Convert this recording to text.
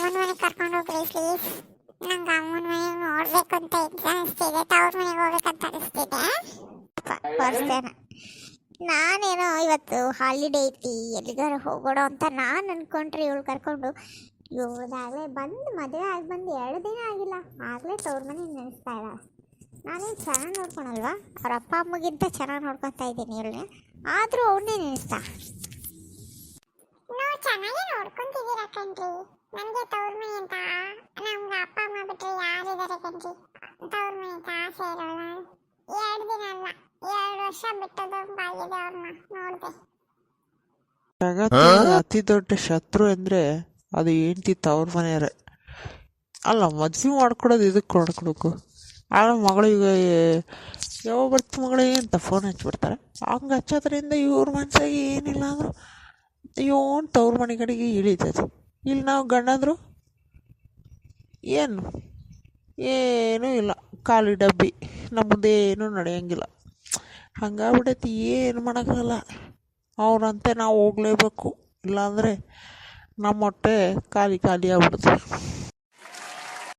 ಅಮ್ಮನ ಮನೆಗೆ ಕರ್ಕೊಂಡು ಹೋಗ್ರಿ ಪ್ಲೀಸ್. ನಂಗೆ ಅಮ್ಮನ ಮನೆಗೆ ನೋಡ್ಬೇಕು ಅಂತ ಅನಿಸ್ತಿದೆ, ತವ್ರ ಮನೆಗೆ ಹೋಗ್ಬೇಕಂತ ಅನಿಸ್ತಿದೆ. ಬರ್ಸ್ತೇನೆ. ನಾನೇನೋ ಇವತ್ತು ಹಾಲಿಡೇ ಐತಿ ಎಲ್ಲಿಗಾರ ಹೋಗೋಣ ಅಂತ ನಾನು ಅನ್ಕೊಂಡ್ರೆ ಇವಳು ಕರ್ಕೊಂಡು ಇವಳಾಗಲೇ ಬಂದು ಮದುವೆ ಆಗಿ ಬಂದು 2 ದಿನ ಆಗಿಲ್ಲ, ಆಗಲೇ ತವ್ರ ಮನೆ ನೆನೆಸ್ತಾ ಇಲ್ಲ. ನಾನೇನು ಚೆನ್ನಾಗಿ ನೋಡ್ಕೊಳಲ್ವಾ, ಅವ್ರ ಅಪ್ಪ ಅಮ್ಮಗಿಂತ ಚೆನ್ನಾಗಿ ನೋಡ್ಕೊತಾ ಇದ್ದೀನಿ ಇವಳನ್ನ, ಆದರೂ ಅವನ್ನೇ ನೆನೆಸ್ತಾ. ನಾವು ಚೆನ್ನಾಗಿ ನೋಡ್ಕೊಂತಿದ್ದೀರಾ ಕಣ್ರಿ. ನನಗೆ ತವ್ರ ಮನೆ ಅಂತ ನಮ್ಗೆ ಅಪ್ಪ ಅಮ್ಮ ಬಿಟ್ಟರೆ ಯಾರಿದ್ದಾರೆ ಕಣ್ರಿ. ತವ್ರ ಮನೆ ಅಂತ ಆಸೆ ಇರೋಲ್ಲ. 2 ದಿನ ಅಲ್ಲ 2 ವರ್ಷ ಬಿಟ್ಟದಂಗೆ ಆಗಿದೆ ಅವ್ರನ್ನ ನೋಡಿದೆ. ಜಗತ್ತಿನ ಅತಿ ದೊಡ್ಡ ಶತ್ರು ಅಂದರೆ ಅದು ಹೆಂಡತಿ ತವ್ರ ಮನೆಯವರೇ. ಅಲ್ಲ, ಮದುವೆ ಮಾಡ್ಕೊಡೋದು ಇದಕ್ಕೆ ಮಾಡ್ಕೊಡೋಕು. ಆಗ ಮಗಳಿಗೆ ಯಾವ ಬರ್ತು ಮಗಳಿಗೆ ಅಂತ ಫೋನ್ ಹಚ್ಬಿಡ್ತಾರೆ. ಹಂಗೆ ಹಚ್ಚೋದ್ರಿಂದ ಇವ್ರ ಮನಸ್ಸಾಗಿ ಏನಿಲ್ಲ ಅಂದರು ಇವನ್ ತವ್ರ ಮನೆ ಕಡೆಗೆ ಇಳಿತದೆ. ಇಲ್ಲಿ ನಾವು ಗಂಡಂದ್ರು ಏನೂ ಇಲ್ಲ, ಖಾಲಿ ಡಬ್ಬಿ, ನಮ್ಮದೇನೂ ನಡೆಯಂಗಿಲ್ಲ. ಹಂಗಾಗ್ಬಿಟ್ಟೈತಿ, ಏನು ಮಾಡೋಕ್ಕಾಗಲ್ಲ. ಅವ್ರಂತೆ ನಾವು ಹೋಗಲೇಬೇಕು, ಇಲ್ಲಾಂದರೆ ನಮ್ಮ ಹೊಟ್ಟೆ ಖಾಲಿ ಆಗ್ಬಿಡುತ್ತೆ.